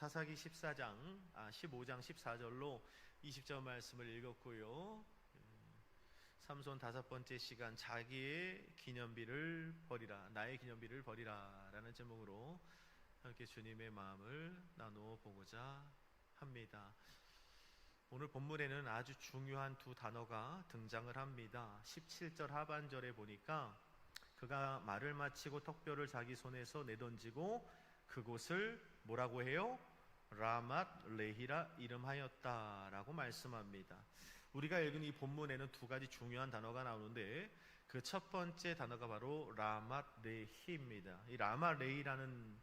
사사기 15장 14절로 20절 말씀을 읽었고요. 삼손 5번째 시간, 자기의 기념비를 버리라, 나의 기념비를 버리라 라는 제목으로 함께 주님의 마음을 나누어 보고자 합니다. 오늘 본문에는 아주 중요한 두 단어가 등장을 합니다. 17절 하반절에 보니까 그가 말을 마치고 턱뼈를 자기 손에서 내던지고 그곳을 뭐라고 해요? 라맛 레히라 이름하였다 라고 말씀합니다. 우리가 읽은 이 본문에는 두 가지 중요한 단어가 나오는데 그 첫 번째 단어가 바로 라맛 레히입니다. 이 라맛 레히라는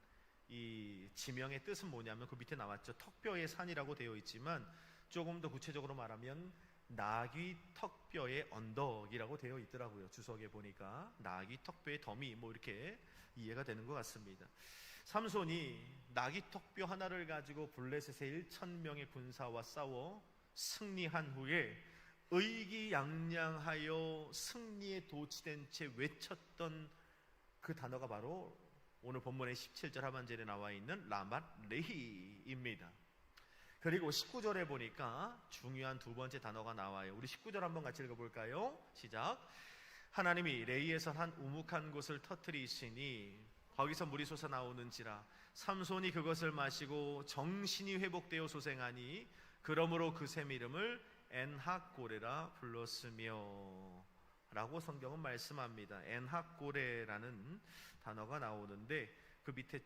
이 지명의 뜻은 뭐냐면 그 밑에 나왔죠. 턱뼈의 산이라고 되어 있지만 조금 더 구체적으로 말하면 나귀 턱뼈의 언덕이라고 되어 있더라고요. 주석에 보니까 나귀 턱뼈의 더미 뭐 이렇게 이해가 되는 것 같습니다. 삼손이 나귀 턱뼈 하나를 가지고 블레셋의 1,000명의 군사와 싸워 승리한 후에 의기양양하여 승리에 도취된 채 외쳤던 그 단어가 바로 오늘 본문의 17절 하반절에 나와 있는 라맛 레히입니다. 그리고 19절에 보니까 중요한 두 번째 단어가 나와요. 우리 19절 한번 같이 읽어볼까요? 시작. 하나님이 레히에서 한 우묵한 곳을 터뜨리시니 거기서 물이 솟아나오는지라 삼손이 그것을 마시고 정신이 회복되어 소생하니 그러므로 그 샘 이름을 엔학고레라 불렀으며 라고 성경은 말씀합니다. 엔학고레라는 단어가 나오는데 그 밑에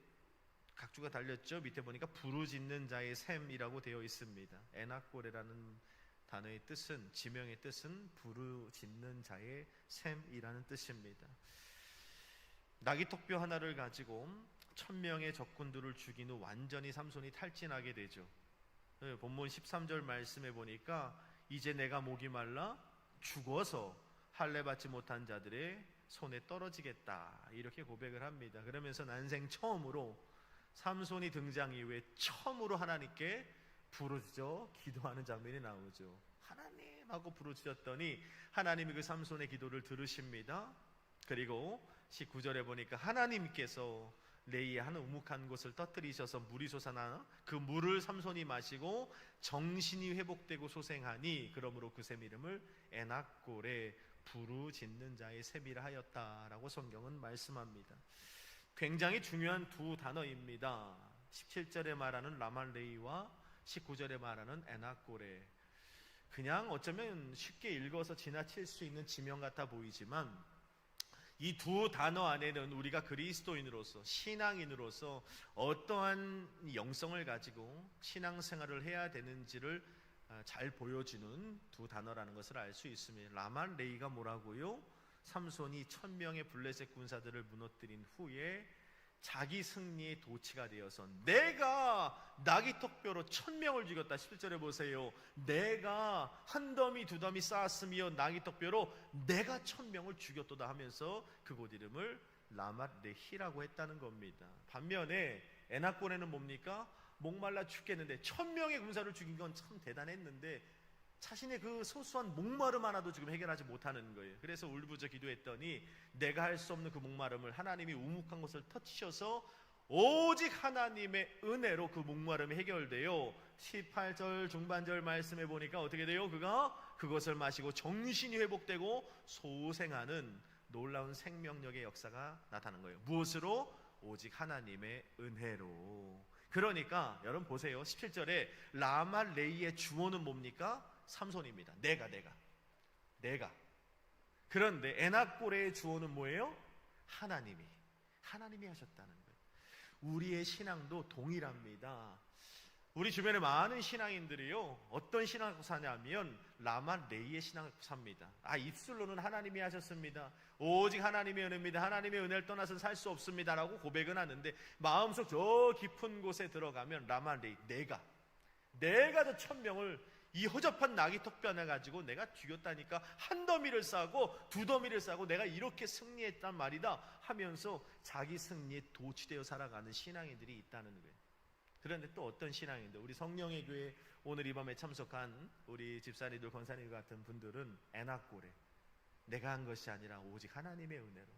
각주가 달렸죠. 밑에 보니까 부르짖는 자의 샘이라고 되어 있습니다. 엔학고레라는 단어의 뜻은, 지명의 뜻은 부르짖는 자의 샘이라는 뜻입니다. 나귀 턱뼈 하나를 가지고 1,000명의 적군들을 죽인 후 완전히 삼손이 탈진하게 되죠. 본문 13절 말씀에 보니까 이제 내가 목이 말라 죽어서 할례 받지 못한 자들의 손에 떨어지겠다 이렇게 고백을 합니다. 그러면서 난생 처음으로 삼손이 등장 이후에 처음으로 하나님께 부르짖어 기도하는 장면이 나오죠. 하나님 하고 부르짖었더니 하나님이 그 삼손의 기도를 들으십니다. 그리고 19절에 보니까 하나님께서 레히의 한 우묵한 곳을 터뜨리셔서 물이 솟아나 그 물을 삼손이 마시고 정신이 회복되고 소생하니 그러므로 그 샘 이름을 엔학고레 부르짖는 자의 샘이라 하였다라고 성경은 말씀합니다. 굉장히 중요한 두 단어입니다. 17절에 말하는 라맛 레히와 19절에 말하는 엔학고레. 그냥 어쩌면 쉽게 읽어서 지나칠 수 있는 지명 같아 보이지만 이 두 단어 안에는 우리가 그리스도인으로서 신앙인으로서 어떠한 영성을 가지고 신앙생활을 해야 되는지를 잘 보여주는 두 단어라는 것을 알 수 있습니다. 라맛 레히가 뭐라고요? 삼손이 1,000명의 블레셋 군사들을 무너뜨린 후에 자기 승리의 도취가 되어서 내가 나귀 턱뼈로 1,000명을 죽였다. 11절에 보세요. 내가 한 더미 두 더미 쌓았으며 나귀 턱뼈로 내가 1,000명을 죽였도다 하면서 그곳 이름을 라맛 레히라고 했다는 겁니다. 반면에 엔학고레는 뭡니까? 목말라 죽겠는데 1,000명의 군사를 죽인 건 참 대단했는데 자신의 그 소소한 목마름 하나도 지금 해결하지 못하는 거예요. 그래서 울부짖어 기도했더니 내가 할 수 없는 그 목마름을 하나님이 우묵한 것을 터치셔서 오직 하나님의 은혜로 그 목마름이 해결돼요. 18절 중반절 말씀해 보니까 어떻게 돼요? 그가 그것을 마시고 정신이 회복되고 소생하는 놀라운 생명력의 역사가 나타나는 거예요. 무엇으로? 오직 하나님의 은혜로. 그러니까 여러분 보세요. 17절에 라맛 레히의 주어는 뭡니까? 삼손입니다. 내가. 그런데 엔학고레의 주어는 뭐예요? 하나님이 하셨다는 거예요. 우리의 신앙도 동일합니다. 우리 주변에 많은 신앙인들이요 어떤 신앙을 갖고 사냐면 라맛 레히의 신앙을 갖고 삽니다. 입술로는 하나님이 하셨습니다. 오직 하나님의 은혜입니다. 하나님의 은혜를 떠나서는 살 수 없습니다 라고 고백은 하는데 마음속 저 깊은 곳에 들어가면 라맛 레히 내가 저 1,000명을 이 허접한 나귀 턱뼈 하나 가지고 내가 죽였다니까 한 더미를 싸고 두 더미를 싸고 내가 이렇게 승리했단 말이다 하면서 자기 승리에 도취되어 살아가는 신앙인들이 있다는 거예요. 그런데 또 어떤 신앙인들, 우리 성령의 교회 오늘 이 밤에 참석한 우리 집사님들, 권사님 같은 분들은 엔학고레, 내가 한 것이 아니라 오직 하나님의 은혜로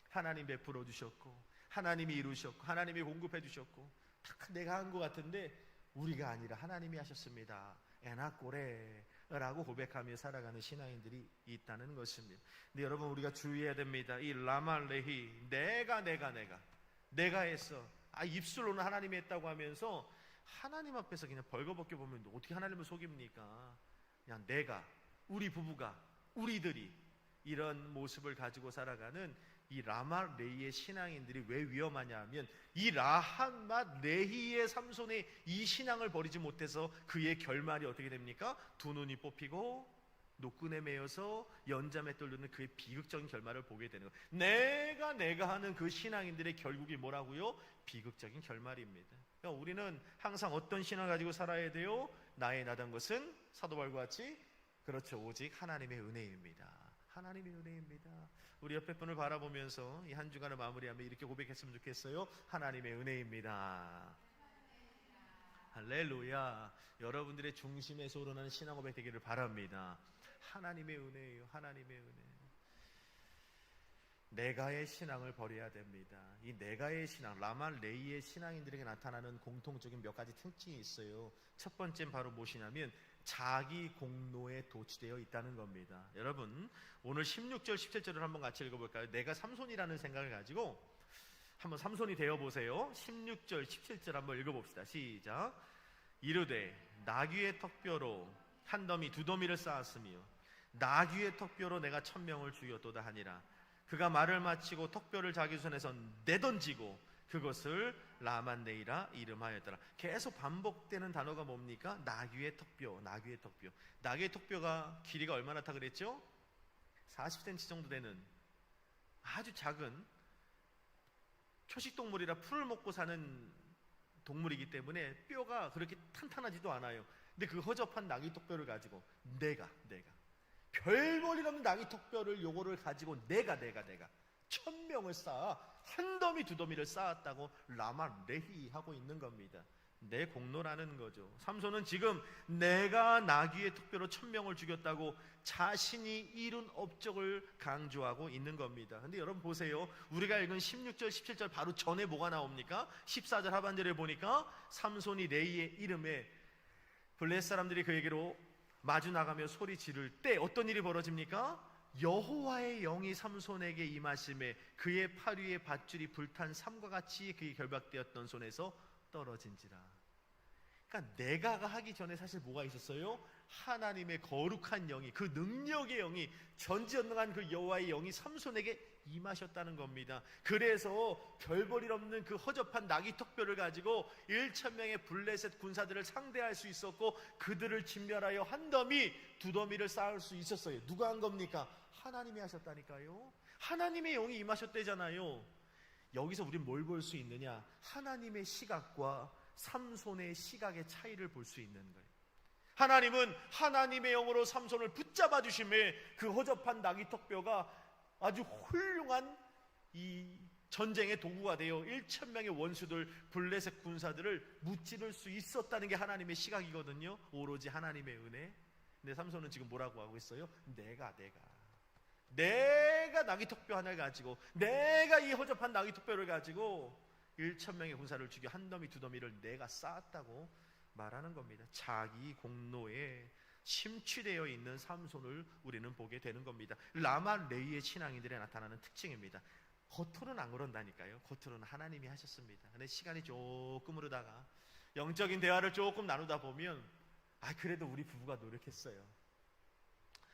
하나님 베풀어 주셨고 하나님이 이루셨고 하나님이 공급해 주셨고 다 내가 한 것 같은데 우리가 아니라 하나님이 하셨습니다. 에나꼬레라고 고백하며 살아가는 신앙인들이 있다는 것입니다. 근데 여러분, 우리가 주의해야 됩니다. 이 라말레히, 내가 했어. 입술로는 하나님이 했다고 하면서 하나님 앞에서 그냥 벌거벗겨 보면 어떻게 하나님을 속입니까? 그냥 내가, 우리 부부가, 우리들이 이런 모습을 가지고 살아가는 이 라말레히의 신앙인들이 왜 위험하냐 하면, 이 라말레히의 삼손의 이 신앙을 버리지 못해서 그의 결말이 어떻게 됩니까? 두 눈이 뽑히고 노끈에 매여서 연잠에 떨리는 그의 비극적인 결말을 보게 되는 거예요. 내가 하는 그 신앙인들의 결국이 뭐라고요? 비극적인 결말입니다. 그러니까 우리는 항상 어떤 신앙을 가지고 살아야 돼요? 나의 나단 것은 사도 바울과 같이, 그렇죠, 오직 하나님의 은혜입니다. 하나님의 은혜입니다. 우리 옆에 분을 바라보면서 이 한 주간을 마무리하며 이렇게 고백했으면 좋겠어요. 하나님의 은혜입니다. 할렐루야. 여러분들의 중심에서 우러나는 신앙 고백 되기를 바랍니다. 하나님의 은혜예요. 하나님의 은혜. 내가의 신앙을 버려야 됩니다. 이 내가의 신앙, 라말레히의 신앙인들에게 나타나는 공통적인 몇 가지 특징이 있어요. 첫 번째는 바로 무엇이냐면 자기 공로에 도취되어 있다는 겁니다. 여러분, 오늘 16절 17절을 한번 같이 읽어볼까요? 내가 삼손이라는 생각을 가지고 한번 삼손이 되어보세요. 16절 17절 한번 읽어봅시다. 시작. 이르되 나귀의 턱뼈로 한 더미 두 더미를 쌓았으며 나귀의 턱뼈로 내가 1000명을 죽였도다 하니라. 그가 말을 마치고 턱뼈를 자기 손에서 내던지고 그것을 라말레히라 이름하였더라. 계속 반복되는 단어가 뭡니까? 나귀의 턱뼈, 나귀의 턱뼈. 나귀의 턱뼈가 길이가 얼마나 다 그랬죠? 40cm 정도 되는 아주 작은 초식동물이라 풀을 먹고 사는 동물이기 때문에 뼈가 그렇게 탄탄하지도 않아요. 근데 그 허접한 나귀 턱뼈를 가지고 내가 별 볼일 없는 나귀 턱뼈를 요거를 가지고 내가 1000명을 쌓아 한 더미 두 더미를 쌓았다고 라말레히 하고 있는 겁니다. 내 공로라는 거죠. 삼손은 지금 내가 나귀의 턱뼈로 1000명을 죽였다고 자신이 이룬 업적을 강조하고 있는 겁니다. 근데 여러분 보세요. 우리가 읽은 16절 17절 바로 전에 뭐가 나옵니까? 14절 하반절에 보니까 삼손이 레이의 이름에 블레셋 사람들이 그에게로 마주 나가며 소리 지를 때 어떤 일이 벌어집니까? 여호와의 영이 삼손에게 임하심에 그의 팔 위에 밧줄이 불탄 삼과 같이 그의 결박되었던 손에서 떨어진지라. 그러니까 내가가 하기 전에 사실 뭐가 있었어요? 하나님의 거룩한 영이, 그 능력의 영이, 전지전능한 그 여호와의 영이 삼손에게 임하셨다는 겁니다. 그래서 별 볼일 없는 그 허접한 나귀 턱뼈를 가지고 1000명의 블레셋 군사들을 상대할 수 있었고 그들을 진멸하여 한 더미 두 더미를 쌓을 수 있었어요. 누가 한 겁니까? 하나님이 하셨다니까요. 하나님의 영이 임하셨대잖아요. 여기서 우리는 뭘 볼 수 있느냐? 하나님의 시각과 삼손의 시각의 차이를 볼 수 있는 거예요. 하나님은 하나님의 영으로 삼손을 붙잡아 주심에 그 허접한 나귀 턱뼈가 아주 훌륭한 이 전쟁의 도구가 되어 1000명의 원수들 블레셋 군사들을 무찌를 수 있었다는 게 하나님의 시각이거든요. 오로지 하나님의 은혜. 근데 삼손은 지금 뭐라고 하고 있어요? 내가 나귀 턱뼈 하나를 가지고, 내가 이 허접한 나귀 턱뼈를 가지고 1000명의 군사를 죽여 한 더미 두 더미를 내가 쌓았다고 말하는 겁니다. 자기 공로에 심취되어 있는 삼손을 우리는 보게 되는 겁니다. 라말레히의 신앙인들에 나타나는 특징입니다. 겉으로는 안 그런다니까요. 겉으로는 하나님이 하셨습니다. 근데 시간이 조금 흐르다가 영적인 대화를 조금 나누다 보면 그래도 우리 부부가 노력했어요.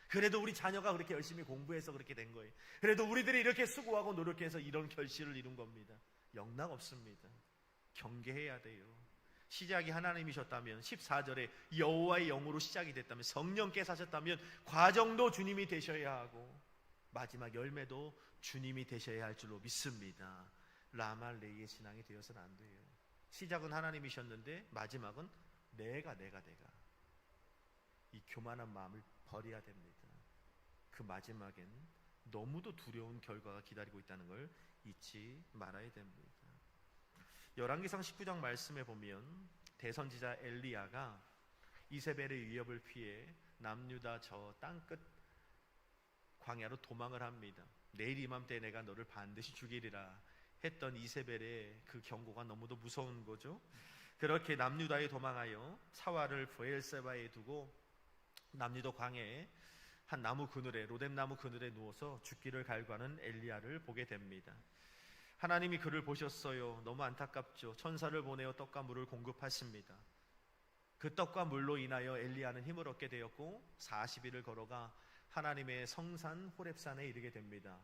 그래도 우리 자녀가 그렇게 열심히 공부해서 그렇게 된 거예요. 그래도 우리들이 이렇게 수고하고 노력해서 이런 결실을 이룬 겁니다. 영락 없습니다. 경계해야 돼요. 시작이 하나님이셨다면, 14절에 여호와의 영으로 시작이 됐다면, 성령께서 하셨다면 과정도 주님이 되셔야 하고 마지막 열매도 주님이 되셔야 할 줄로 믿습니다. 라말레히의 신앙이 되어서는 안 돼요. 시작은 하나님이셨는데 마지막은 내가 이 교만한 마음을 버려야 됩니다. 그 마지막엔 너무도 두려운 결과가 기다리고 있다는 걸 잊지 말아야 됩니다. 열왕기상 19장 말씀에 보면 대선지자 엘리야가 이세벨의 위협을 피해 남유다 저 땅끝 광야로 도망을 합니다. 내일 이맘때 내가 너를 반드시 죽이리라 했던 이세벨의 그 경고가 너무도 무서운 거죠. 그렇게 남유다에 도망하여 사활을 브엘세바에 두고 남유다 광야에 한 나무 그늘에, 로뎀나무 그늘에 누워서 죽기를 갈구하는 엘리야를 보게 됩니다. 하나님이 그를 보셨어요. 너무 안타깝죠. 천사를 보내어 떡과 물을 공급하십니다. 그 떡과 물로 인하여 엘리야는 힘을 얻게 되었고 40일을 걸어가 하나님의 성산 호렙산에 이르게 됩니다.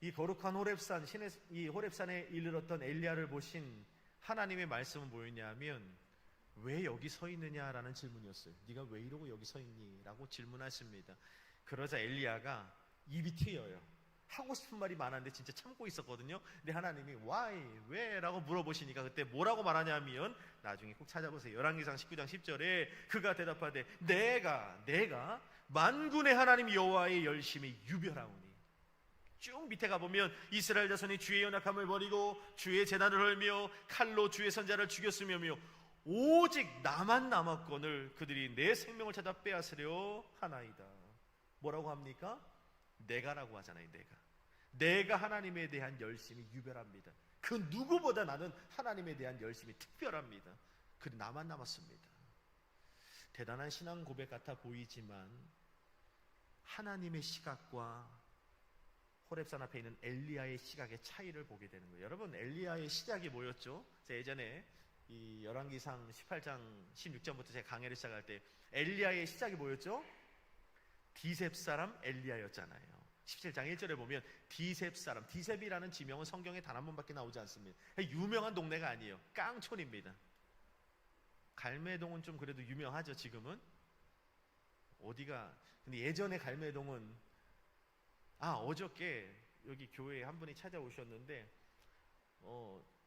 이 거룩한 호렙산, 이 호렙산에 이르렀던 엘리야를 보신 하나님의 말씀은 뭐였냐면 왜 여기 서 있느냐라는 질문이었어요. 네가 왜 이러고 여기 서 있니? 라고 질문하십니다. 그러자 엘리야가 입이 트여요. 하고 싶은 말이 많았는데 진짜 참고 있었거든요. 근데 하나님이 why? 왜? 라고 물어보시니까 그때 뭐라고 말하냐면 나중에 꼭 찾아보세요. 열왕기상 19장 10절에 그가 대답하되 내가 만군의 하나님 여호와의 열심히 유별하오니. 쭉 밑에 가보면 이스라엘 자손이 주의 연약함을 버리고 주의 재난을 헐며 칼로 주의 선자를 죽였으며 오직 나만 남았거늘 그들이 내 생명을 찾아 빼앗으려 하나이다. 뭐라고 합니까? 내가라고 하잖아요. 내가 하나님에 대한 열심이 유별합니다. 그 누구보다 나는 하나님에 대한 열심이 특별합니다. 그래 나만 남았습니다. 대단한 신앙 고백 같아 보이지만 하나님의 시각과 호렙산 앞에 있는 엘리야의 시각의 차이를 보게 되는 거예요. 여러분, 엘리야의 시작이 뭐였죠? 제가 예전에 이 열왕기상 18장 16절부터 제가 강해를 시작할 때 엘리야의 시작이 뭐였죠? 디셉 사람 엘리야였잖아요. 17장 1절에 보면 디셉 사람, 디셉이라는 지명은 성경에 단 한 번밖에 나오지 않습니다. 유명한 동네가 아니에요. 깡촌입니다. 갈매동은 좀 그래도 유명하죠. 지금은 어디가, 근데 예전에 갈매동은 어저께 여기 교회에 한 분이 찾아오셨는데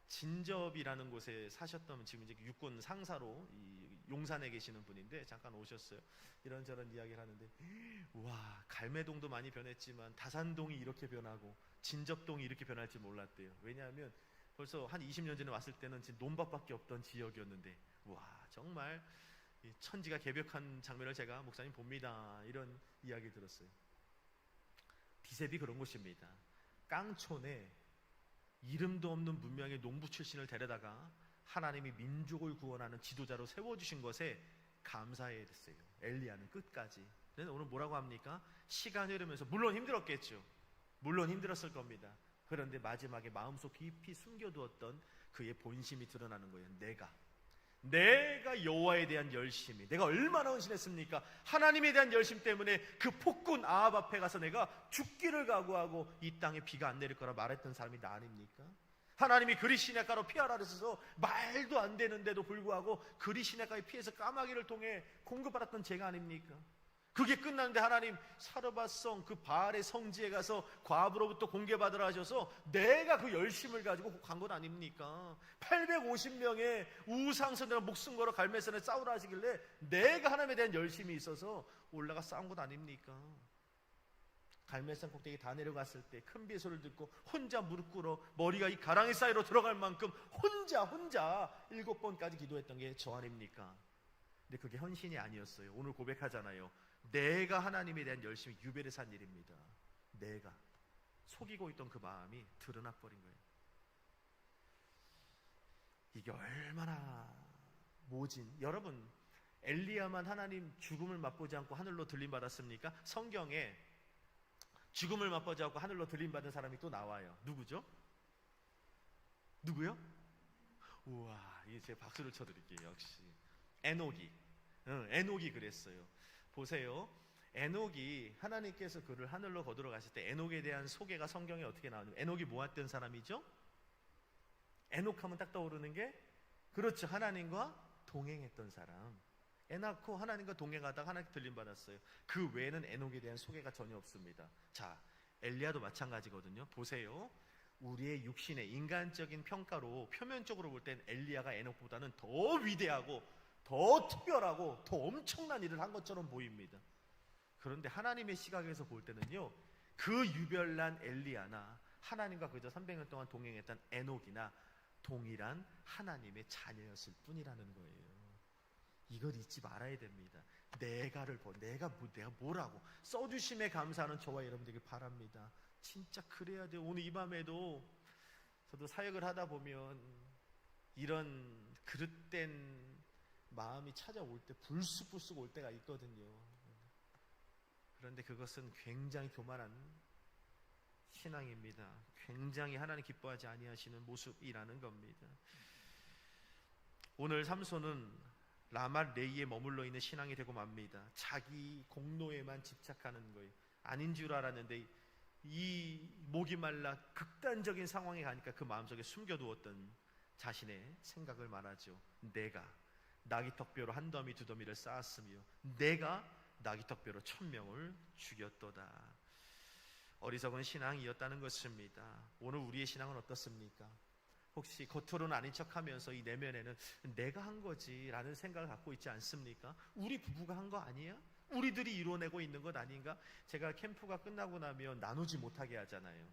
진접이라는 곳에 사셨던, 지금 이제 육군 상사로 이 용산에 계시는 분인데 잠깐 오셨어요. 이런저런 이야기를 하는데 와, 갈매동도 많이 변했지만 다산동이 이렇게 변하고 진접동이 이렇게 변할 줄 몰랐대요. 왜냐하면 벌써 한 20년 전에 왔을 때는 진짜 논밭밖에 없던 지역이었는데 와, 정말 천지가 개벽한 장면을 제가 목사님 봅니다. 이런 이야기 들었어요. 디셉이 그런 곳입니다. 깡촌에 이름도 없는 문명의 농부 출신을 데려다가 하나님이 민족을 구원하는 지도자로 세워주신 것에 감사해야 됐어요. 엘리야는 끝까지. 그런데 오늘 뭐라고 합니까? 시간이 흐르면서 물론 힘들었겠죠. 물론 힘들었을 겁니다. 그런데 마지막에 마음속 깊이 숨겨두었던 그의 본심이 드러나는 거예요. 내가 여호와에 대한 열심이, 내가 얼마나 헌신했습니까? 하나님에 대한 열심 때문에 그 폭군 아합 앞에 가서 내가 죽기를 각오하고 이 땅에 비가 안 내릴 거라 말했던 사람이 나 아닙니까? 하나님이 그리 시냇가로 피하라 그러셔서 말도 안 되는데도 불구하고 그리 시냇가에 피해서 까마귀를 통해 공급받았던 제가 아닙니까? 그게 끝났는데 하나님 사르밧성 그 바알의 성지에 가서 과부로부터 공개받으라 하셔서 내가 그 열심을 가지고 간 것 아닙니까? 850명의 우상선들과 목숨 걸어 갈매산에 싸우라 하시길래 내가 하나님에 대한 열심이 있어서 올라가 싸운 것 아닙니까? 갈매산 꼭대기 다 내려갔을 때 큰 비의 소리를 듣고 혼자 무릎 꿇어 머리가 이 가랑이 사이로 들어갈 만큼 혼자 7번까지 기도했던 게 저 아닙니까? 근데 그게 헌신이 아니었어요. 오늘 고백하잖아요. 내가 하나님에 대한 열심히 유별에 산 일입니다. 내가 속이고 있던 그 마음이 드러나 버린 거예요. 이게 얼마나 모진. 여러분, 엘리야만 하나님 죽음을 맛보지 않고 하늘로 들림 받았습니까? 성경에 죽음을 맛보지 않고 하늘로 들림 받은 사람이 또 나와요. 누구죠? 누구요? 우와, 이제 제가 박수를 쳐드릴게요. 역시 에녹이 그랬어요. 보세요. 에녹이 하나님께서 그를 하늘로 거두러 가실 때 에녹에 대한 소개가 성경에 어떻게 나오냐면 에녹이 뭐 했던 사람이죠? 에녹하면 딱 떠오르는 게 그렇죠. 하나님과 동행했던 사람. 에녹고 하나님과 동행하다가 하나님께 들림 받았어요. 그 외에는 에녹에 대한 소개가 전혀 없습니다. 자, 엘리야도 마찬가지거든요. 보세요. 우리의 육신의 인간적인 평가로 표면적으로 볼 땐 엘리야가 에녹보다는 더 위대하고 더 특별하고 더 엄청난 일을 한 것처럼 보입니다. 그런데 하나님의 시각에서 볼 때는요, 그 유별난 엘리야나 하나님과 그저 300년 동안 동행했던 에녹이나 동일한 하나님의 자녀였을 뿐이라는 거예요. 이걸 잊지 말아야 됩니다. 내가 뭐라고 써주심에 감사하는 저와 여러분들에게 바랍니다. 진짜 그래야 돼요. 오늘 이 밤에도 저도 사역을 하다 보면 이런 그릇된 마음이 찾아올 때 불쑥불쑥 올 때가 있거든요. 그런데 그것은 굉장히 교만한 신앙입니다. 굉장히 하나님 기뻐하지 아니하시는 모습이라는 겁니다. 오늘 삼손은 라맛 레이에 머물러 있는 신앙이 되고 맙니다. 자기 공로에만 집착하는 거예요. 아닌 줄 알았는데 이 목이 말라 극단적인 상황에 가니까 그 마음속에 숨겨두었던 자신의 생각을 말하죠. 내가 나귀턱뼈로 한 더미 두 더미를 쌓았으며 내가 나귀턱뼈로 1000명을 죽였도다. 어리석은 신앙이었다는 것입니다. 오늘 우리의 신앙은 어떻습니까? 혹시 겉으로는 아닌 척하면서 이 내면에는 내가 한 거지 라는 생각을 갖고 있지 않습니까? 우리 부부가 한 거 아니야? 우리들이 이뤄내고 있는 것 아닌가? 제가 캠프가 끝나고 나면 나누지 못하게 하잖아요.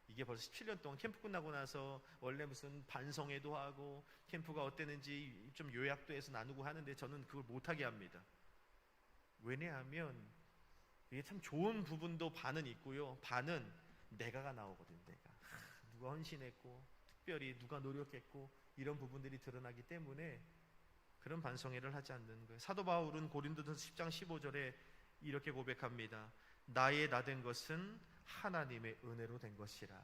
이게 벌써 17년 동안 캠프 끝나고 나서 원래 무슨 반성회도 하고 캠프가 어땠는지 좀 요약도 해서 나누고 하는데 저는 그걸 못하게 합니다. 왜냐하면 이게 참 좋은 부분도 반은 있고요. 반은 내가가 나오거든요. 누가 헌신했고 특별히 누가 노력했고 이런 부분들이 드러나기 때문에 그런 반성회를 하지 않는 거예요. 사도 바울은 고린도전서 10장 15절에 이렇게 고백합니다. 나의 나된 것은 하나님의 은혜로 된 것이라.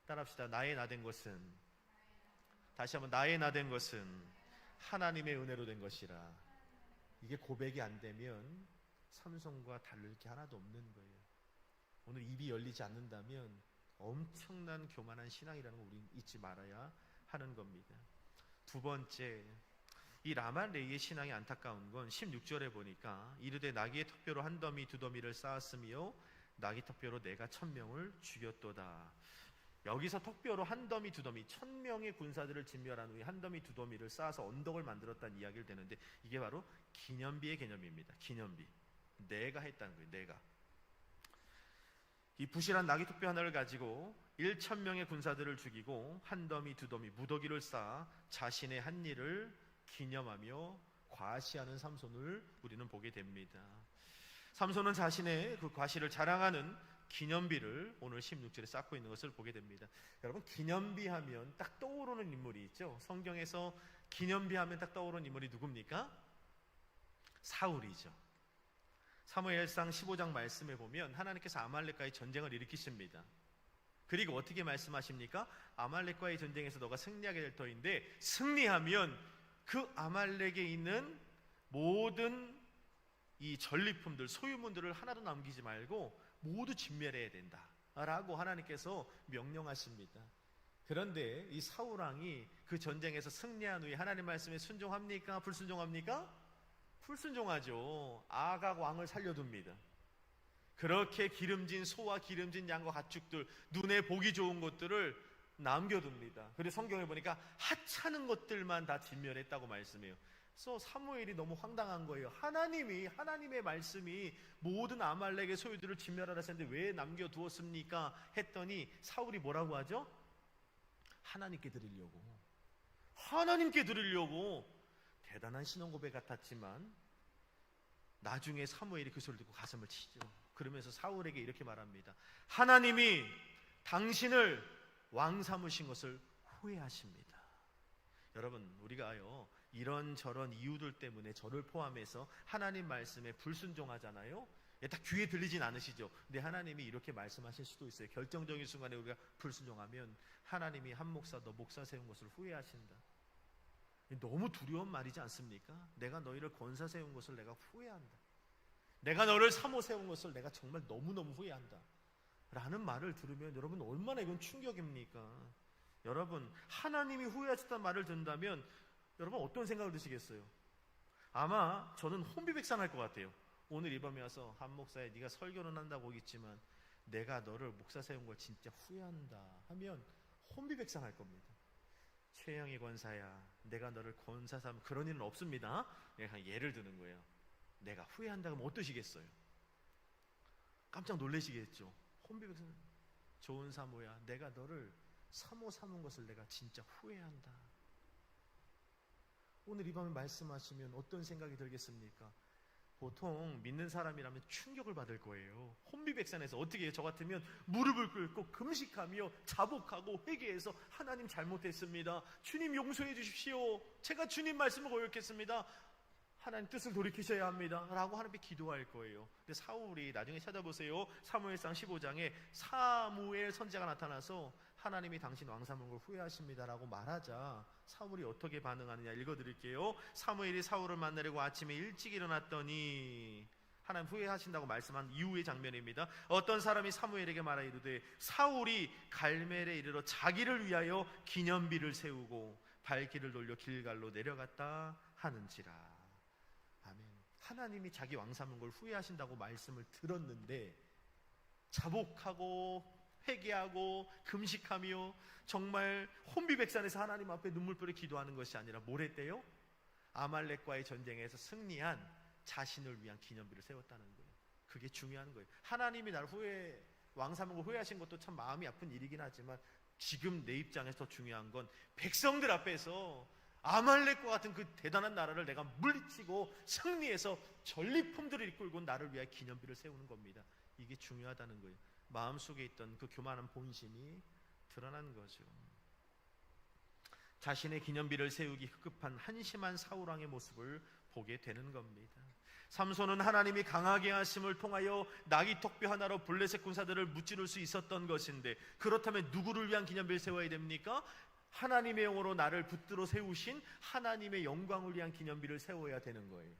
따라합시다. 나의 나된 것은, 다시 한번, 나의 나된 것은 하나님의 은혜로 된 것이라. 이게 고백이 안 되면 삼손과 다를 게 하나도 없는 거예요. 오늘 입이 열리지 않는다면 엄청난 교만한 신앙이라는 걸 우리는 잊지 말아야 하는 겁니다. 두 번째, 이 라맛 레이의 신앙이 안타까운 건 16절에 보니까 이르되 나귀의 턱뼈로 한 더미 두 더미를 쌓았으며 나귀 턱뼈로 내가 1000명을 죽였도다. 여기서 턱뼈로 한 더미 두 더미 1000명의 군사들을 진멸한 후에 한 더미 두 더미를 쌓아서 언덕을 만들었다는 이야기를 되는데 이게 바로 기념비의 개념입니다. 기념비. 내가 했다는 거예요. 내가. 이 부실한 나귀 턱뼈 하나를 가지고 1000명의 군사들을 죽이고 한 더미 두 더미 무더기를 쌓아 자신의 한 일을 기념하며 과시하는 삼손을 우리는 보게 됩니다. 삼손은 자신의 그 과시를 자랑하는 기념비를 오늘 16절에 쌓고 있는 것을 보게 됩니다. 여러분, 기념비 하면 딱 떠오르는 인물이 있죠. 성경에서 기념비 하면 딱 떠오르는 인물이 누굽니까? 사울이죠. 사무엘상 15장 말씀에 보면 하나님께서 아말렉과의 전쟁을 일으키십니다. 그리고 어떻게 말씀하십니까? 아말렉과의 전쟁에서 너가 승리하게 될 터인데 승리하면 그 아말렉에 있는 모든 이 전리품들, 소유물들을 하나도 남기지 말고 모두 진멸해야 된다 라고 하나님께서 명령하십니다. 그런데 이 사울왕이 그 전쟁에서 승리한 후에 하나님 말씀에 순종합니까? 불순종합니까? 불순종하죠. 아각 왕을 살려둡니다. 그렇게 기름진 소와 기름진 양과 가축들, 눈에 보기 좋은 것들을 남겨둡니다. 그래서 성경에 보니까 하찮은 것들만 다 진멸했다고 말씀해요. 그래서 사무엘이 너무 황당한 거예요. 하나님의 말씀이 모든 아말렉의 소유들을 진멸하라 했는데 왜 남겨두었습니까? 했더니 사울이 뭐라고 하죠? 하나님께 드리려고. 대단한 신앙고백 같았지만 나중에 사무엘이 그 소리를 듣고 가슴을 치죠. 그러면서 사울에게 이렇게 말합니다. 하나님이 당신을 왕 삼으신 것을 후회하십니다. 여러분, 우리가요 이런저런 이유들 때문에 저를 포함해서 하나님 말씀에 불순종하잖아요. 딱 귀에 들리진 않으시죠? 근데 하나님이 이렇게 말씀하실 수도 있어요. 결정적인 순간에 우리가 불순종하면 하나님이 한 목사 너 목사 세운 것을 후회하신다. 너무 두려운 말이지 않습니까? 내가 너희를 권사 세운 것을 내가 후회한다. 내가 너를 사모 세운 것을 내가 정말 너무너무 후회한다 라는 말을 들으면 여러분 얼마나 이건 충격입니까? 여러분, 하나님이 후회하셨다는 말을 듣는다면 여러분 어떤 생각을 드시겠어요? 아마 저는 혼비백산할 것 같아요. 오늘 이 밤에 와서 한 목사에 네가 설교는 한다고 있지만 내가 너를 목사 세운 걸 진짜 후회한다 하면 혼비백산할 겁니다. 최영희 권사야, 내가 너를 권사 삼 그런 일은 없습니다. 그냥 예를 드는 거예요. 내가 후회한다 그러면 어떠시겠어요? 깜짝 놀라시겠죠. 혼비백산. 좋은 사모야, 내가 너를 사모 삼은 것을 내가 진짜 후회한다. 오늘 이 밤에 말씀하시면 어떤 생각이 들겠습니까? 보통 믿는 사람이라면 충격을 받을 거예요. 혼비백산에서 어떻게 해요? 저 같으면 무릎을 꿇고 금식하며 자복하고 회개해서 하나님 잘못했습니다, 주님 용서해 주십시오, 제가 주님 말씀을 거역했습니다, 하나님 뜻을 돌이키셔야 합니다 라고 하나님께 기도할 거예요. 근데 사울이 나중에 찾아보세요. 사무엘상 15장에 사무엘 선지자가 나타나서 하나님이 당신 왕 삼은 걸 후회하십니다 라고 말하자 사울이 어떻게 반응하느냐 읽어드릴게요. 사무엘이 사울을 만나려고 아침에 일찍 일어났더니, 하나님 후회하신다고 말씀한 이후의 장면입니다. 어떤 사람이 사무엘에게 말하 이르되 사울이 갈멜에 이르러 자기를 위하여 기념비를 세우고 발길을 돌려 길갈로 내려갔다 하는지라. 아멘. 하나님이 자기 왕 삼은 걸 후회하신다고 말씀을 들었는데 자복하고 회개하고 금식하며 정말 혼비백산에서 하나님 앞에 눈물흘려 기도하는 것이 아니라 뭘 했대요? 아말렉과의 전쟁에서 승리한 자신을 위한 기념비를 세웠다는 거예요. 그게 중요한 거예요. 하나님이 나를 왕 삼은 걸 후회하신 것도 참 마음이 아픈 일이긴 하지만 지금 내 입장에서 더 중요한 건 백성들 앞에서 아말렉과 같은 그 대단한 나라를 내가 물리치고 승리해서 전리품들을 이끌고 나를 위해 기념비를 세우는 겁니다. 이게 중요하다는 거예요. 마음속에 있던 그 교만한 본심이 드러난 거죠. 자신의 기념비를 세우기 급급한 한심한 사울왕의 모습을 보게 되는 겁니다. 삼손은 하나님이 강하게 하심을 통하여 나귀 턱뼈 하나로 블레셋 군사들을 무찌를 수 있었던 것인데, 그렇다면 누구를 위한 기념비를 세워야 됩니까? 하나님의 영으로 나를 붙들어 세우신 하나님의 영광을 위한 기념비를 세워야 되는 거예요.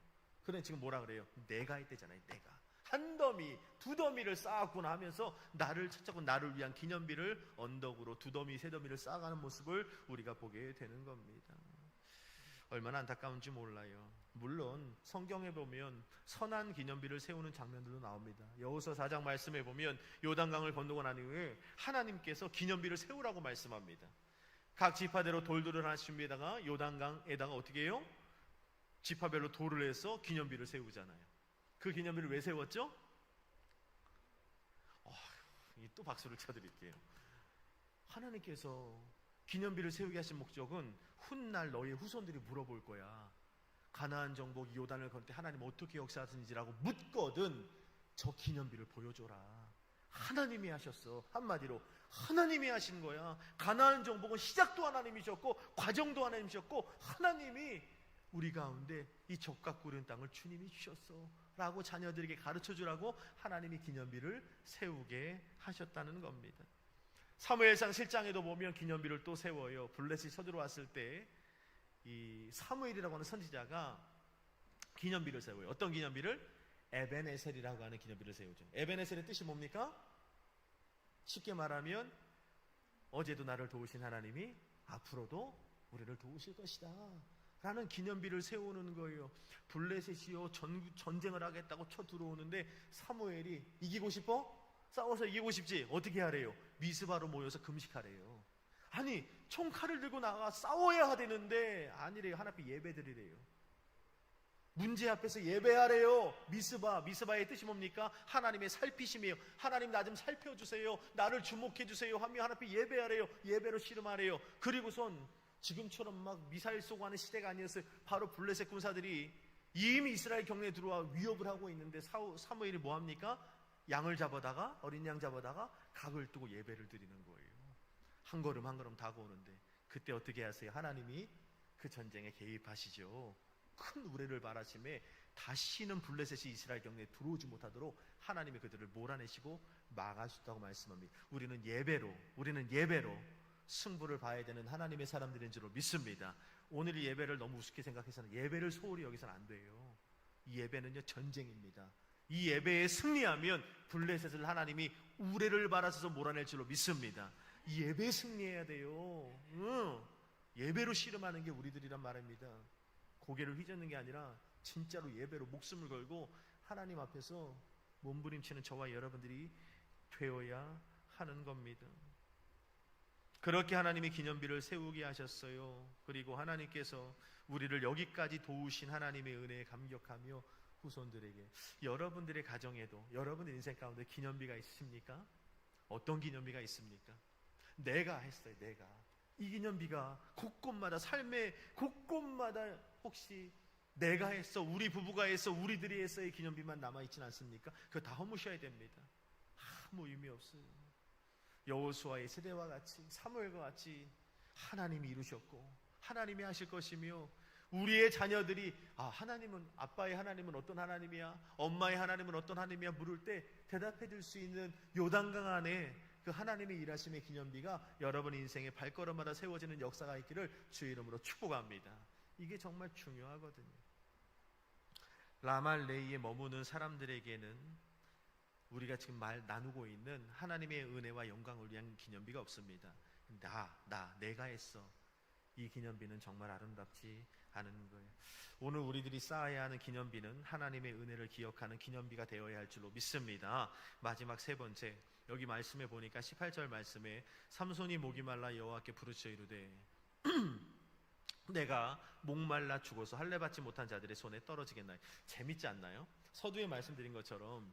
그런데 지금 뭐라 그래요? 내가 했대잖아요. 내가 한 더미, 두 더미를 쌓았구나 하면서 나를 찾자고 나를 위한 기념비를 언덕으로 두 더미, 세 더미를 쌓아가는 모습을 우리가 보게 되는 겁니다. 얼마나 안타까운지 몰라요. 물론 성경에 보면 선한 기념비를 세우는 장면들도 나옵니다. 여호수아 4장 말씀에 보면 요단강을 건너고 난 이후에 하나님께서 기념비를 세우라고 말씀합니다. 각 지파대로 돌들을 하나씩 준비에다가 요단강에다가 어떻게 해요? 지파별로 돌을 해서 기념비를 세우잖아요. 그 기념비를 왜 세웠죠? 또 박수를 쳐드릴게요. 하나님께서 기념비를 세우게 하신 목적은 훗날 너희 후손들이 물어볼 거야. 가나안 정복 요단을 건널 때 하나님 어떻게 역사하시는지라고 묻거든 저 기념비를 보여줘라. 하나님이 하셨어. 한마디로 하나님이 하신 거야. 가나안 정복은 시작도 하나님이셨고 과정도 하나님이셨고 하나님이 우리 가운데 이 적각구른 땅을 주님이 주셨어 라고 자녀들에게 가르쳐주라고 하나님이 기념비를 세우게 하셨다는 겁니다. 사무엘상 7장에도 보면 기념비를 또 세워요. 블레셋이 쳐들어왔을 때 이 사무엘이라고 하는 선지자가 기념비를 세워요. 어떤 기념비를? 에벤에셀이라고 하는 기념비를 세우죠. 에벤에셀의 뜻이 뭡니까? 쉽게 말하면 어제도 나를 도우신 하나님이 앞으로도 우리를 도우실 것이다 라는 기념비를 세우는 거예요. 블레셋이요 전쟁을 하겠다고 쳐 들어오는데 사무엘이 이기고 싶어? 싸워서 이기고 싶지? 어떻게 하래요? 미스바로 모여서 금식하래요. 아니 총칼을 들고 나가 싸워야 되는데 아니래요. 하나님 앞에 예배드리래요. 문제 앞에서 예배하래요. 미스바의 뜻이 뭡니까? 하나님의 살피심이에요. 하나님 나 좀 살펴주세요. 나를 주목해 주세요 하며 하나님 앞에 예배하래요. 예배로 씨름하래요. 그리고선 지금처럼 막 미사일 쏘고 하는 시대가 아니었어요. 바로 블레셋 군사들이 이미 이스라엘 경내에 들어와 위협을 하고 있는데 사무엘이 뭐합니까? 양을 잡아다가 어린 양 잡아다가 각을 두고 예배를 드리는 거예요. 한 걸음 한 걸음 다가오는데 그때 어떻게 하세요? 하나님이 그 전쟁에 개입하시죠. 큰 우레를 바라심에 다시는 블레셋이 이스라엘 경내에 들어오지 못하도록 하나님이 그들을 몰아내시고 막아주셨다고 말씀합니다. 우리는 예배로 승부를 봐야 되는 하나님의 사람들인 줄로 믿습니다. 오늘 이 예배를 너무 우습게 생각해서는 예배를 소홀히 여기서는 안 돼요. 이 예배는요 전쟁입니다. 이 예배에 승리하면 블레셋을 하나님이 우레를 바라셔서 몰아낼 줄로 믿습니다. 이 예배에 승리해야 돼요. 예배로 씨름하는 게 우리들이란 말입니다. 고개를 휘젓는 게 아니라 진짜로 예배로 목숨을 걸고 하나님 앞에서 몸부림치는 저와 여러분들이 되어야 하는 겁니다. 그렇게 하나님이 기념비를 세우게 하셨어요. 그리고 하나님께서 우리를 여기까지 도우신 하나님의 은혜에 감격하며 후손들에게, 여러분들의 가정에도 여러분 인생 가운데 기념비가 있으십니까? 어떤 기념비가 있습니까? 내가 했어요. 내가 이 기념비가 곳곳마다 삶의 곳곳마다 혹시 내가 했어, 우리 부부가 했어, 우리들이 했어의 기념비만 남아있진 않습니까? 그거 다 허무셔야 됩니다. 아무 의미 없어요. 여호수아의 세대와 같이, 사무엘과 같이 하나님이 이루셨고 하나님이 하실 것이며, 우리의 자녀들이 하나님은, 아빠의 하나님은 어떤 하나님이야, 엄마의 하나님은 어떤 하나님이야 물을 때 대답해 줄 수 있는 요단강 안에 그 하나님의 일하심의 기념비가 여러분 인생의 발걸음마다 세워지는 역사가 있기를 주의 이름으로 축복합니다. 이게 정말 중요하거든요. 라말레이에 머무는 사람들에게는 우리가 지금 나누고 있는 하나님의 은혜와 영광을 위한 기념비가 없습니다. 내가 했어. 이 기념비는 정말 아름답지 않은 거예요. 오늘 우리들이 쌓아야 하는 기념비는 하나님의 은혜를 기억하는 기념비가 되어야 할 줄로 믿습니다. 마지막 세 번째, 여기 말씀에 보니까 18절 말씀에 삼손이 목이 말라 여호와께 부르짖어 이르되 내가 목말라 죽어서 할례 받지 못한 자들의 손에 떨어지겠나요? 재밌지 않나요? 서두에 말씀드린 것처럼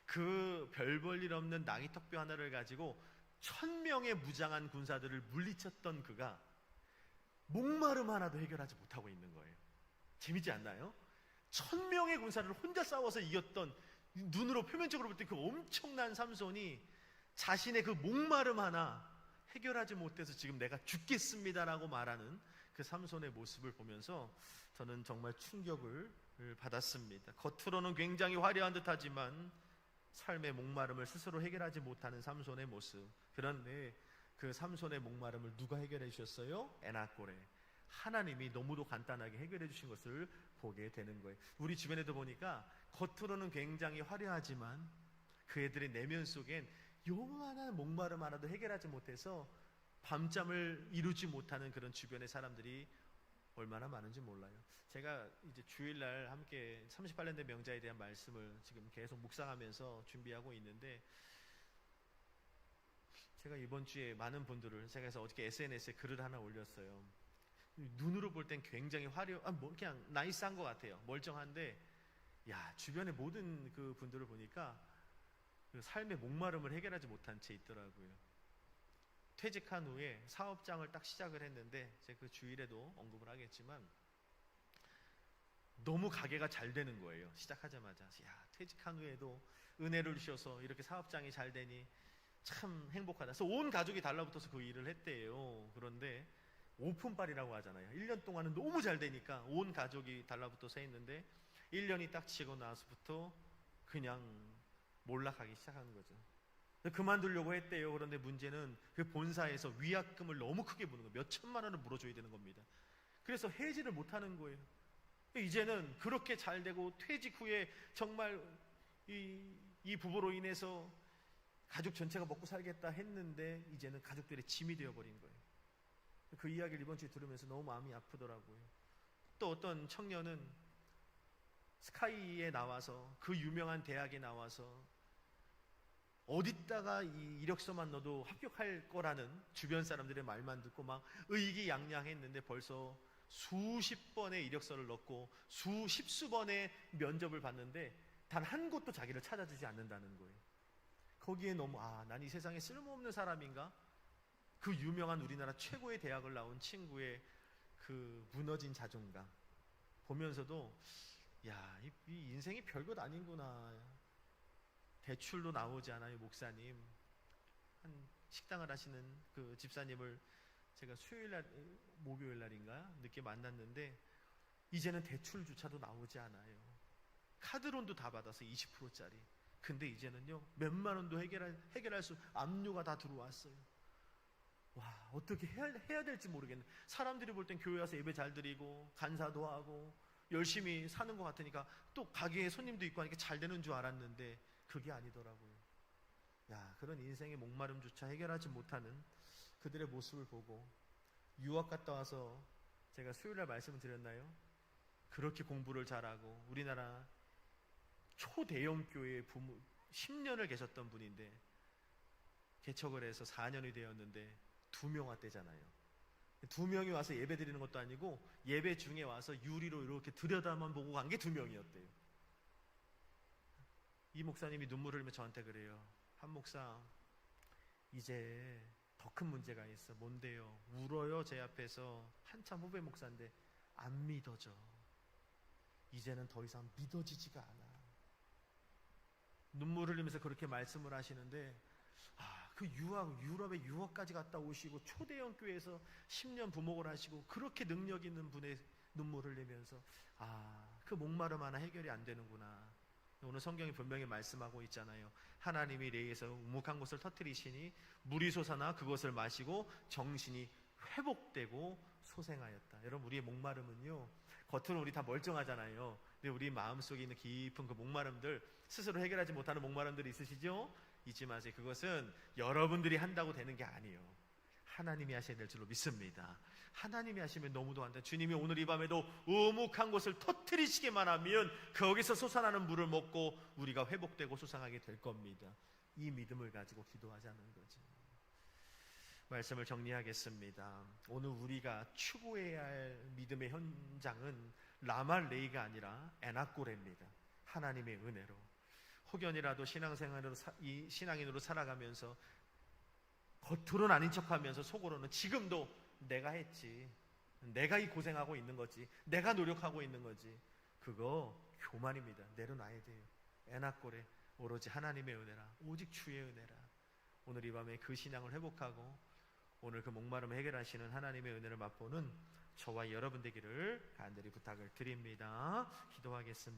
그 별 볼 일 없는 나귀 턱뼈 하나를 가지고 1000명의 무장한 군사들을 물리쳤던 그가 목마름 하나도 해결하지 못하고 있는 거예요. 재밌지 않나요? 1000명의 군사를 혼자 싸워서 이겼던, 눈으로 표면적으로 볼 때 그 엄청난 삼손이 자신의 그 목마름 하나 해결하지 못해서 지금 내가 죽겠습니다라고 말하는 그 삼손의 모습을 보면서 저는 정말 충격을 받았습니다. 겉으로는 굉장히 화려한 듯하지만 삶의 목마름을 스스로 해결하지 못하는 삼손의 모습. 그런데 그 삼손의 목마름을 누가 해결해 주셨어요? 에나골에 하나님이 너무도 간단하게 해결해 주신 것을 보게 되는 거예요. 우리 주변에도 보니까 겉으로는 굉장히 화려하지만 그 애들의 내면 속엔 요만한 목마름 하나도 해결하지 못해서 밤잠을 이루지 못하는 그런 주변의 사람들이 얼마나 많은지 몰라요. 제가 이제 주일날 함께 38년대 명자에 대한 말씀을 지금 계속 묵상하면서 준비하고 있는데, 제가 이번 주에 많은 분들을, 제가 해서 어저께 SNS에 글을 하나 올렸어요. 눈으로 볼 땐 굉장히 그냥 나이스한 것 같아요. 멀쩡한데, 주변의 모든 그 분들을 보니까 그 삶의 목마름을 해결하지 못한 채 있더라고요. 퇴직한 후에 사업장을 딱 시작을 했는데, 제가 그 주일에도 언급을 하겠지만 너무 가게가 잘 되는 거예요. 시작하자마자 퇴직한 후에도 은혜를 주셔서 이렇게 사업장이 잘 되니 참 행복하다. 그래서 온 가족이 달라붙어서 그 일을 했대요. 그런데 오픈빨이라고 하잖아요. 1년 동안은 너무 잘 되니까 온 가족이 달라붙어서 했는데 1년이 딱 지고 나서부터 그냥 몰락하기 시작하는 거죠. 그만두려고 했대요. 그런데 문제는 그 본사에서 위약금을 너무 크게 부는 거예요. 몇 천만 원을 물어줘야 되는 겁니다. 그래서 해지를 못하는 거예요. 이제는 그렇게 잘 되고 퇴직 후에 정말 이 부부로 인해서 가족 전체가 먹고 살겠다 했는데 이제는 가족들의 짐이 되어버린 거예요. 그 이야기를 이번 주에 들으면서 너무 마음이 아프더라고요. 또 어떤 청년은 스카이에 나와서, 그 유명한 대학에 나와서 어디다가 이 이력서만 넣어도 합격할 거라는 주변 사람들의 말만 듣고 막 의기양양했는데 벌써 수십 번의 이력서를 넣고 십수 번의 면접을 봤는데 단 한 곳도 자기를 찾아주지 않는다는 거예요. 거기에 너무 난 이 세상에 쓸모없는 사람인가? 그 유명한 우리나라 최고의 대학을 나온 친구의 그 무너진 자존감 보면서도 이 인생이 별것 아닌구나. 대출도 나오지 않아요. 목사님, 한 식당을 하시는 그 집사님을 제가 목요일날인가 늦게 만났는데 이제는 대출조차도 나오지 않아요. 카드론도 다 받아서 20%짜리. 근데 이제는요 몇만 원도 해결할 수, 압류가 다 들어왔어요. 어떻게 해야 될지 모르겠네. 사람들이 볼 땐 교회 와서 예배 잘 드리고 간사도 하고 열심히 사는 것 같으니까 또 가게에 손님도 있고 하니까 잘 되는 줄 알았는데 그게 아니더라고요. 그런 인생의 목마름조차 해결하지 못하는 그들의 모습을 보고, 유학 갔다 와서 제가 수요일날 말씀을 드렸나요? 그렇게 공부를 잘하고 우리나라 초대형 교회에 10년을 계셨던 분인데 개척을 해서 4년이 되었는데 2명 왔대잖아요. 2명이 와서 예배 드리는 것도 아니고 예배 중에 와서 유리로 이렇게 들여다만 보고 간 게 2명이었대요. 이 목사님이 눈물을 흘리며 저한테 그래요. 한 목사, 이제 더 큰 문제가 있어. 뭔데요? 울어요. 제 앞에서. 한참 후배 목사인데 안 믿어져. 이제는 더 이상 믿어지지가 않아. 눈물 흘리면서 그렇게 말씀을 하시는데, 그 유럽에 유학까지 갔다 오시고 초대형 교회에서 10년 부목을 하시고 그렇게 능력 있는 분의 눈물 흘리면서 그 목마름 하나 해결이 안 되는구나. 오늘 성경이 분명히 말씀하고 있잖아요. 하나님이 레이에서 우묵한 곳을 터뜨리시니 물이 솟아나 그것을 마시고 정신이 회복되고 소생하였다. 여러분, 우리의 목마름은요, 겉으로 우리 다 멀쩡하잖아요. 근데 우리 마음속에 있는 깊은 그 목마름들, 스스로 해결하지 못하는 목마름들이 있으시죠? 잊지 마세요. 그것은 여러분들이 한다고 되는 게 아니에요. 하나님이 하셔야 될 줄로 믿습니다. 하나님이 하시면 너무도 한다. 주님이 오늘 이 밤에도 우묵한 곳을 터뜨리시기만 하면 거기서 솟아나는 물을 먹고 우리가 회복되고 소상하게 될 겁니다. 이 믿음을 가지고 기도하자는 거죠. 말씀을 정리하겠습니다. 오늘 우리가 추구해야 할 믿음의 현장은 라말레이가 아니라 에나꼬레입니다. 하나님의 은혜로 혹연이라도 신앙인으로 살아가면서 겉으로는 아닌 척하면서 속으로는 지금도 내가 했지, 내가 이 고생하고 있는 거지, 내가 노력하고 있는 거지, 그거 교만입니다. 내려놔야 돼요. 에나꼬레, 오로지 하나님의 은혜라, 오직 주의 은혜라. 오늘 이 밤에 그 신앙을 회복하고 오늘 그 목마름을 해결하시는 하나님의 은혜를 맛보는 저와 여러분 되기를 간절히 부탁을 드립니다. 기도하겠습니다.